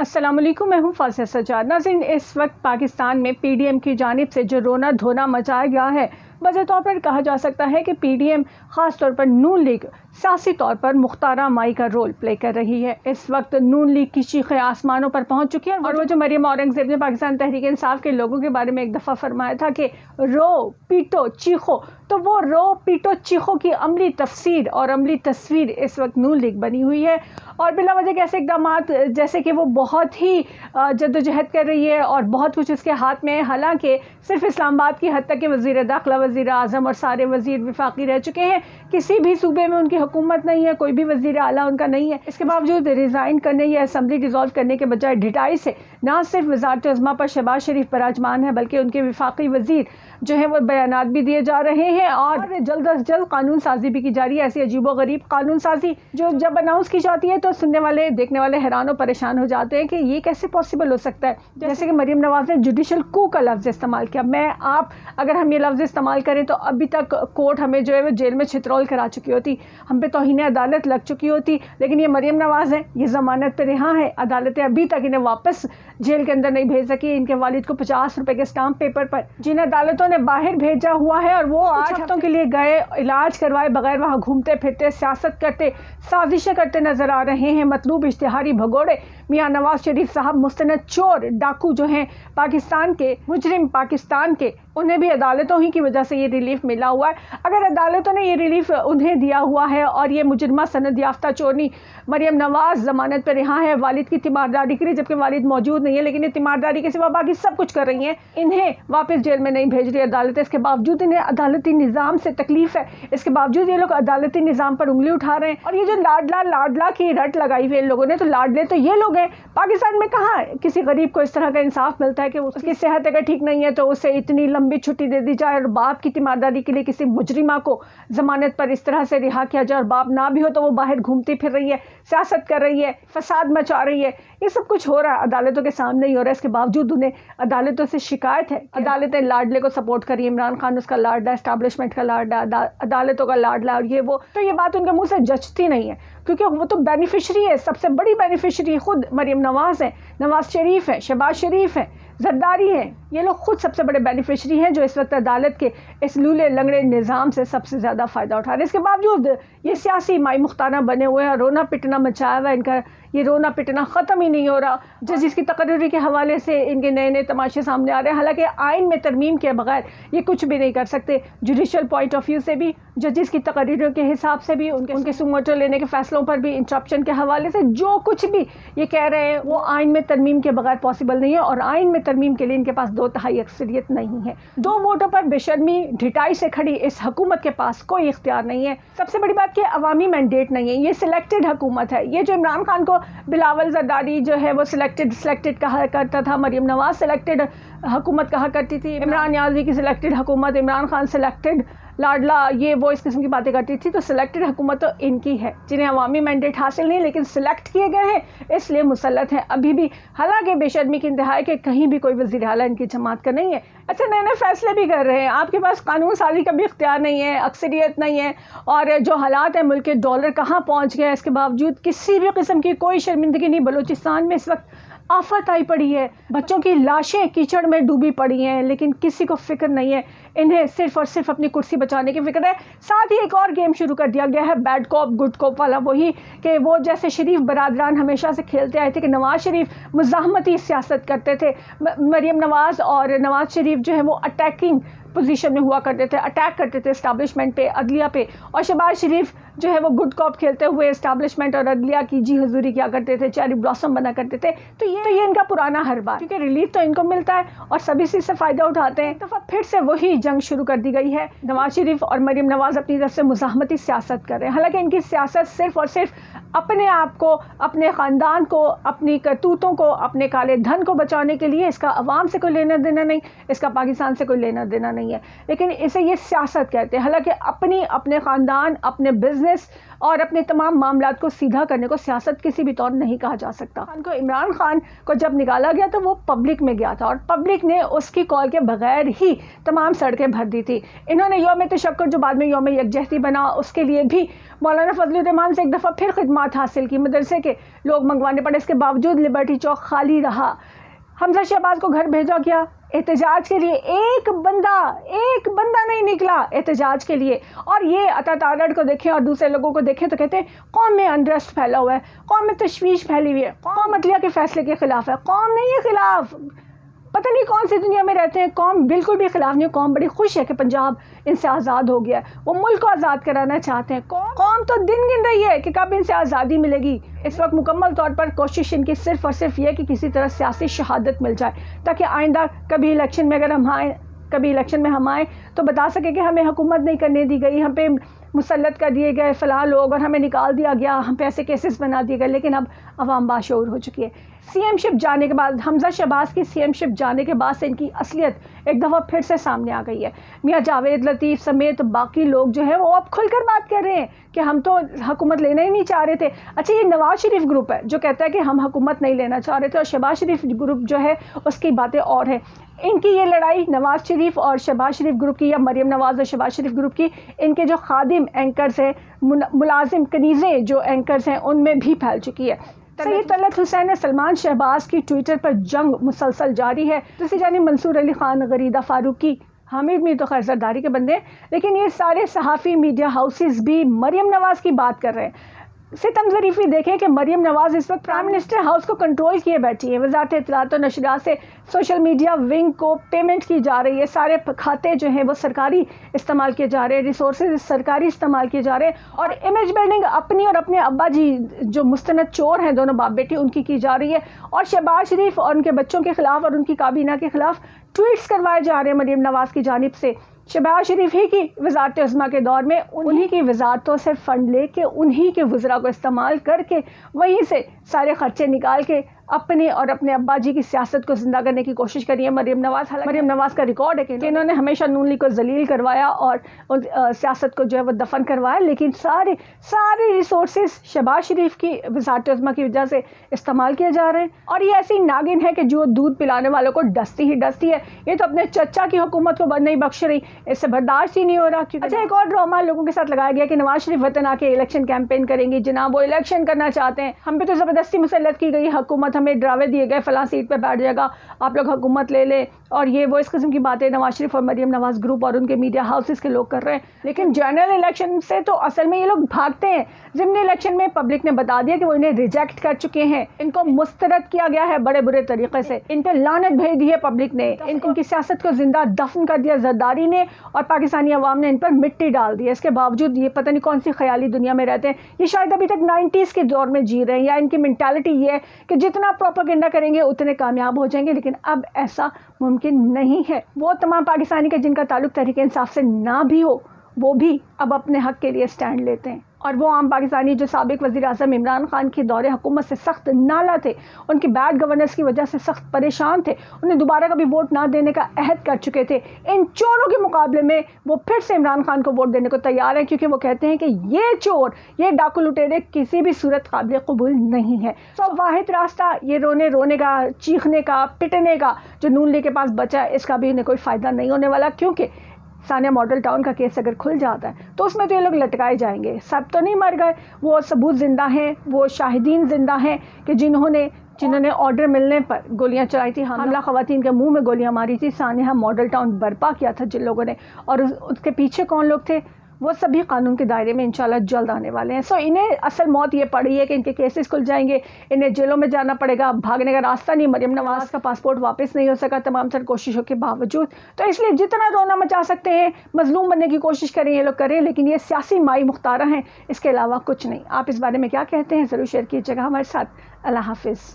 السلام علیکم، میں ہوں فاضیہ سجاد۔ ناظرین، اس وقت پاکستان میں پی ڈی ایم کی جانب سے جو رونا دھونا مچایا گیا ہے، واضح طور پر کہا جا سکتا ہے کہ پی ڈی ایم خاص طور پر نون لیگ سیاسی طور پر مختارہ مائی کا رول پلے کر رہی ہے۔ اس وقت نون لیگ کی چیخیں آسمانوں پر پہنچ چکی ہے، اور وہ جو مریم اورنگزیب نے پاکستان تحریک انصاف کے لوگوں کے بارے میں ایک دفعہ فرمایا تھا کہ رو پیٹو چیخو، تو وہ رو پیٹو چیخو کی عملی تفسیر اور عملی تصویر اس وقت نون لیگ بنی ہوئی ہے۔ اور بلا وجہ کیسے اقدامات، جیسے کہ وہ بہت ہی جدوجہد کر رہی ہے اور بہت کچھ اس کے ہاتھ میں ہے، حالانکہ صرف اسلام آباد کی حد تک کہ وزیر داخلہ، وزیر اعظم اور سارے وزیر وفاقی رہ چکے ہیں، کسی بھی صوبے میں ان کی حکومت نہیں ہے، کوئی بھی وزیر اعلیٰ ان کا نہیں ہے۔ اس کے باوجود ریزائن کرنے یا اسمبلی ڈیزالو کرنے کے بجائے ڈھٹائی سے نہ صرف وزارت عظمیٰ پر شہباز شریف براجمان ہے، بلکہ ان کے وفاقی وزیر جو ہیں وہ بیانات بھی دیے جا رہے ہیں، اور جلد از جلد قانون سازی بھی کی جا رہی ہے۔ ایسی عجیب و غریب قانون سازی جو جب اناؤنس کی جاتی ہے تو سننے والے دیکھنے والے حیران و پریشان ہو جاتے ہیں کہ یہ کیسے پاسبل ہو سکتا ہے۔ جیسے کہ مریم نواز نے جوڈیشل کو کا لفظ استعمال کیا۔ اگر ہم یہ لفظ استعمال کریں تو ابھی تک کورٹ ہمیں جو ہے وہ جیل میں چھترول کرا چکی ہوتی، ہم پہ توہین عدالت لگ چکی ہوتی، لیکن یہ مریم نواز ہیں، یہ ضمانت پہ رہا ہے، عدالتیں ابھی تک انہیں واپس جیل کے اندر نہیں بھیج سکی۔ ان کے والد کو 50 روپے کے اسٹامپ پیپر پر جن عدالتوں نے باہر بھیجا ہوا ہے، اور وہ 8 ہفتوں کے لیے گئے، علاج کروائے بغیر وہاں گھومتے پھرتے، سیاست کرتے، سازشیں کرتے نظر آ رہے ہیں۔ مطلوب اشتہاری بھگوڑے میاں نواز شریف صاحب مستند چور ڈاکو جو ہیں، پاکستان کے مجرم، پاکستان کے، انہیں بھی عدالتوں ہی کی وجہ سے یہ ریلیف ملا ہوا ہے۔ اگر عدالتوں نے یہ ریلیف انہیں دیا ہوا ہے اور یہ مجرمہ سند یافتہ چورنی مریم نواز ضمانت پہ رہا ہے والد کی تیمارداری کے لیے، جبکہ والد موجود نہیں ہے، لیکن یہ تیمارداری کے سوا باقی سب کچھ کر رہی ہیں، انہیں واپس جیل میں نہیں بھیج رہی عدالت۔ اس کے باوجود انہیں عدالتی نظام سے تکلیف ہے، اس کے باوجود یہ لوگ عدالتی نظام پر انگلی اٹھا رہے ہیں۔ اور یہ جو لاڈلا کی رٹ لگائی ہوئی ان لوگوں نے، تو لاڈلے تو یہ لوگ ہیں۔ پاکستان میں کہاں کسی غریب کو اس طرح کا انصاف ملتا ہے کہ اس کی صحت اگر ٹھیک نہیں ہے تو اسے اتنی لمبی چھٹی دے دی جائے، اور باپ کی تیمارداری کے لیے کسی مجرمہ کو ضمانت پر اس طرح سے رہا کیا جائے، اور باپ نہ بھی ہو تو وہ باہر گھومتی پھر رہی ہے، سیاست کر رہی ہے، فساد مچا رہی ہے۔ یہ سب کچھ ہو رہا ہے، عدالتوں کے سامنے ہی ہو رہا ہے۔ اس کے باوجود انہیں عدالتوں سے شکایت ہے، عدالتیں لاڈلے کو سپورٹ کری، عمران خان اس کا لاڈلا، اسٹیبلشمنٹ کا لاڈلا، عدالتوں کا لاڈلا، اور یہ وہ، تو یہ بات ان کے منہ سے جچتی نہیں ہے، کیونکہ وہ تو بینیفیشری ہے، سب سے بڑی بینیفیشری خود مریم نواز ہیں، نواز شریف ہیں، شہباز شریف ہیں، زرداری ہیں، یہ لوگ خود سب سے بڑے بینیفیشری ہیں جو اس وقت عدالت کے اس لولے لنگڑے نظام سے سب سے زیادہ فائدہ اٹھا رہے ہیں۔ اس کے باوجود یہ سیاسی مائی مختارہ بنے ہوئے ہیں، رونا پٹنا مچایا ہوا ہے ان کا، یہ رونا پٹنا ختم ہی نہیں ہو رہا۔ جس کی تقرری کے حوالے سے ان کے نئے نئے تماشے سامنے آ رہے ہیں، حالانکہ آئین میں ترمیم کے بغیر یہ کچھ بھی نہیں کر سکتے۔ جوڈیشل پوائنٹ آف ویو سے بھی، ججز کی تقریروں کے حساب سے بھی، ان کے سموٹو لینے کے فیصلوں پر بھی، انٹرپشن کے حوالے سے جو کچھ بھی یہ کہہ رہے ہیں وہ آئین میں ترمیم کے بغیر پاسبل نہیں ہے، اور آئین میں ترمیم کے لیے ان کے پاس 2/3 اکثریت نہیں ہے۔ 2 ووٹوں پر بے شرمی ڈھٹائی سے کھڑی اس حکومت کے پاس کوئی اختیار نہیں ہے۔ سب سے بڑی بات کہ عوامی مینڈیٹ نہیں ہے، یہ سلیکٹڈ حکومت ہے۔ یہ جو عمران خان کو بلاول زرداری جو ہے وہ سلیکٹڈ کہا کرتا تھا، مریم نواز سلیکٹڈ حکومت کہا کرتی تھی، عمران نیازی کی سلیکٹڈ حکومت، عمران خان سلیکٹڈ لاڈلا، یہ وہ اس قسم کی باتیں کرتی تھی، تو سلیکٹڈ حکومت تو ان کی ہے جنہیں عوامی مینڈیٹ حاصل نہیں، لیکن سلیکٹ کیے گئے ہیں اس لیے مسلط ہیں ابھی بھی، حالانکہ بے شرمی کی انتہا ہے کہ کہیں بھی کوئی وزیر اعلیٰ ان کی جماعت کا نہیں ہے۔ اچھا، نئے نئے فیصلے بھی کر رہے ہیں، آپ کے پاس قانون سازی کا بھی اختیار نہیں ہے، اکثریت نہیں ہے، اور جو حالات ہیں ملک کے ڈالر کہاں پہنچ گیا، اس کے باوجود کسی بھی قسم کی کوئی شرمندگی نہیں۔ بلوچستان میں اس وقت آفت آئی پڑی ہے، بچوں کی لاشیں کیچڑ میں ڈوبی پڑی ہیں، لیکن کسی کو فکر نہیں ہے، انہیں صرف اور صرف اپنی کرسی بچانے کی فکر ہے۔ ساتھ ہی ایک اور گیم شروع کر دیا گیا ہے، بیڈ کاپ گڈ کاپ والا، وہی کہ وہ جیسے شریف برادران ہمیشہ سے کھیلتے آئے تھے کہ نواز شریف مزاحمتی سیاست کرتے تھے، مریم نواز اور نواز شریف جو ہے وہ اٹیکنگ پوزیشن میں ہوا کرتے تھے، اٹیک کرتے تھے اسٹیبلشمنٹ پہ، عدلیہ پہ، اور شہباز شریف جو ہے وہ گڈ کاپ کھیلتے ہوئے اسٹیبلشمنٹ اور عدلیہ کی جی حضوری کیا کرتے تھے، چیری بلاسم بنا کرتے تھے۔ تو یہ ان کا پرانا ہر بار، کیونکہ ریلیف تو ان کو ملتا ہے اور سبھی سے فائدہ اٹھاتے ہیں۔ دفعہ پھر سے وہی جنگ شروع کر دی گئی ہے، نواز شریف اور مریم نواز اپنی طرف سے مزاحمتی سیاست کر رہے ہیں، حالانکہ ان کی سیاست صرف اور صرف اپنے آپ کو، اپنے خاندان کو، اپنی کرتوتوں کو، اپنے کالے دھن کو بچانے کے لیے، اس کا عوام سے کوئی لینا دینا نہیں، اس کا پاکستان سے کوئی لینا دینا نہیں۔ نہیں ہے، لیکن اسے یہ سیاست کہتے ہیں۔ حالانکہ اپنے خاندان، اپنے بزنس اور اپنے تمام معاملات کو سیدھا کرنے کو سیاست کسی بھی طور نہیں کہا جا سکتا۔ عمران خان کو جب نکالا گیا تو وہ پبلک میں گیا تھا اور پبلک نے اس کی کال کے بغیر ہی تمام سڑکیں بھر دی تھی۔ انہوں نے یوم تشکر جو بعد میں یوم یکجہتی بنا، اس کے لیے بھی مولانا فضل الرحمان سے ایک دفعہ پھر خدمات حاصل کی، مدرسے کے لوگ منگوانے پڑے، اس کے باوجود لبرٹی چوک خالی رہا۔ حمزہ شہباز کو گھر بھیجا گیا احتجاج کے لیے، ایک بندہ نہیں نکلا احتجاج کے لیے۔ اور یہ عطا تارڑ کو دیکھیں اور دوسرے لوگوں کو دیکھیں تو کہتے ہیں قوم میں انریسٹ پھیلا ہوا ہے، قوم میں تشویش پھیلی ہوئی ہے، قوم عدلیہ کے فیصلے کے خلاف ہے۔ قوم نہیں ہے خلاف، پتہ نہیں کون سی دنیا میں رہتے ہیں، قوم بالکل بھی خلاف نہیں ہے۔ قوم بڑی خوش ہے کہ پنجاب ان سے آزاد ہو گیا ہے، وہ ملک کو آزاد کرانا چاہتے ہیں۔ قوم تو دن گن رہی ہے کہ کب ان سے آزادی ملے گی۔ اس وقت مکمل طور پر کوشش ان کی صرف اور صرف یہ کہ کسی طرح سیاسی شہادت مل جائے، تاکہ آئندہ کبھی الیکشن میں ہم آئیں تو بتا سکے کہ ہمیں حکومت نہیں کرنے دی گئی، ہم پہ مسلط کر دیے گئے فلاں لوگ اور ہمیں نکال دیا گیا، ہم پہ ایسے کیسز بنا دیے گئے۔ لیکن اب عوام باشعور ہو چکی ہے۔ سی ایم شپ جانے کے بعد، حمزہ شہباز کی سی ایم شپ جانے کے بعد سے ان کی اصلیت ایک دفعہ پھر سے سامنے آ گئی ہے۔ میاں جاوید لطیف سمیت باقی لوگ جو ہے وہ اب کھل کر بات کر رہے ہیں کہ ہم تو حکومت لینا ہی نہیں چاہ رہے تھے۔ اچھا، یہ نواز شریف گروپ ہے جو کہتا ہے کہ ہم حکومت نہیں لینا چاہ رہے تھے، اور شہباز شریف گروپ جو ہے اس کی باتیں اور ہیں۔ ان کی یہ لڑائی نواز شریف اور شہباز شریف گروپ کی، یا مریم نواز اور شہباز شریف گروپ کی، ان کے جو خادم اینکرز ہیں، ملازم کنیزیں جو اینکرز ہیں، ان میں بھی پھیل چکی ہے۔ سید طلعت حسین اور سلمان شہباز کی ٹویٹر پر جنگ مسلسل جاری ہے۔ دوسری جانب منصور علی خان، غریدہ فاروقی، حامد میر تو خیر زرداری کے بندے ہیں، لیکن یہ سارے صحافی میڈیا ہاؤسز بھی مریم نواز کی بات کر رہے ہیں۔ ستم ظریفی دیکھیں کہ مریم نواز اس وقت پرائم منسٹر ہاؤس کو کنٹرول کیے بیٹھی ہے۔ وزارت اطلاعات و نشریات سے سوشل میڈیا ونگ کو پیمنٹ کی جا رہی ہے، سارے کھاتے جو ہیں وہ سرکاری استعمال کیے جا رہے ہیں، ریسورسز سرکاری استعمال کیے جا رہے ہیں، اور امیج بلڈنگ اپنی اور اپنے ابا جی جو مستند چور ہیں دونوں باپ بیٹی، ان کی جا رہی ہے، اور شہباز شریف اور ان کے بچوں کے خلاف اور ان کی کابینہ کے خلاف ٹویٹس کروائے جا رہے ہیں مریم نواز کی جانب سے۔ شہباز شریف ہی کی وزارت عظمیٰ کے دور میں انہی کی وزارتوں سے فنڈ لے کے، انہی کے وزراء کو استعمال کر کے، وہیں سے سارے خرچے نکال کے اپنے اور اپنے ابا جی کی سیاست کو زندہ کرنے کی کوشش کری ہے مریم نواز۔ مریم نواز کا ریکارڈ ہے کہ انہوں نے ہمیشہ نون لیگ کو ذلیل کروایا اور سیاست کو جو ہے وہ دفن کروایا، لیکن سارے ریسورسز شہباز شریف کی وزارت عظمیٰ کی وجہ سے استعمال کیے جا رہے ہیں۔ اور یہ ایسی ناگن ہے کہ جو دودھ پلانے والوں کو ڈستی ہے۔ یہ تو اپنے چچا کی حکومت کو نہیں بخش رہی، اس سے برداشت ہی نہیں ہو رہا۔ اچھا، ایک اور ڈرامہ لوگوں کے ساتھ لگایا گیا کہ نواز شریف وطن آ کے الیکشن کیمپین کریں گی۔ جناب، وہ الیکشن کرنا چاہتے ہیں، ہم پہ تو زبردستی مسلط کی گئی حکومت، ہمیں ڈراوے دیے گئے فلاں سیٹ پہ بیٹھ جائے گا، آپ لوگ حکومت لے لیں، اور یہ وہ اس قسم کی باتیں نواز شریف اور مریم نواز گروپ اور ان کے میڈیا ہاؤسز کے لوگ کر رہے ہیں۔ لیکن جنرل الیکشن سے تو اصل میں یہ لوگ بھاگتے ہیں۔ ضمنی الیکشن میں پبلک نے بتا دیا کہ وہ انہیں ریجیکٹ کر چکے ہیں، ان کو مسترد کیا گیا ہے بڑے برے طریقے سے، ان پہ لعنت بھیج دی ہے پبلک نے، ان کی سیاست کو زندہ دفن کر دیا زرداری نے، اور پاکستانی عوام نے ان پر مٹی ڈال دی ہے۔ اس کے باوجود یہ پتہ نہیں کون سی خیالی دنیا میں رہتے ہیں، یہ شاید ابھی تک 90s کے دور میں جی رہے ہیں، یا ان کی مینٹالٹی یہ ہے کہ جتنا پروپیگنڈا کریں گے اتنے کامیاب ہو جائیں گے۔ لیکن اب ایسا ممکن نہیں ہے۔ وہ تمام پاکستانی کے جن کا تعلق تحریک انصاف سے نہ بھی ہو، وہ بھی اب اپنے حق کے لیے سٹینڈ لیتے ہیں، اور وہ عام پاکستانی جو سابق وزیر اعظم عمران خان کے دور حکومت سے سخت نالاں تھے، ان کی بیڈ گورننس کی وجہ سے سخت پریشان تھے، انہیں دوبارہ کبھی ووٹ نہ دینے کا عہد کر چکے تھے، ان چوروں کے مقابلے میں وہ پھر سے عمران خان کو ووٹ دینے کو تیار ہیں، کیونکہ وہ کہتے ہیں کہ یہ چور، یہ ڈاکو لٹیرے کسی بھی صورت قابل قبول نہیں ہے۔ تو واحد راستہ یہ رونے کا، چیخنے کا، پٹنے کا جو نون لیگ کے پاس بچا ہے، اس کا بھی انہیں کوئی فائدہ نہیں ہونے والا، کیونکہ ثانیہ ماڈل ٹاؤن کا کیس اگر کھل جاتا ہے تو اس میں تو یہ لوگ لٹکائے جائیں گے۔ سب تو نہیں مر گئے، وہ ثبوت زندہ ہیں، وہ شاہدین زندہ ہیں کہ جنہوں نے آرڈر ملنے پر گولیاں چلائی تھی، حاملہ خواتین کے منہ میں گولیاں ماری تھی، ثانیہ ماڈل ٹاؤن برپا کیا تھا جن لوگوں نے، اور اس کے پیچھے کون لوگ تھے، وہ سبھی قانون کے دائرے میں انشاءاللہ جلد آنے والے ہیں۔ سو انہیں اصل موت یہ پڑی ہے کہ ان کے کیسز کھل جائیں گے، انہیں جیلوں میں جانا پڑے گا، بھاگنے کا راستہ نہیں۔ مریم نواز کا پاسپورٹ واپس نہیں ہو سکا تمام تر کوششوں کے باوجود، تو اس لیے جتنا رونا مچا سکتے ہیں، مظلوم بننے کی کوشش کریں یہ لوگ کریں، لیکن یہ سیاسی مائی مختارہ ہیں، اس کے علاوہ کچھ نہیں۔ آپ اس بارے میں کیا کہتے ہیں ضرور شیئر کیجیے گا ہمارے ساتھ۔ اللہ حافظ۔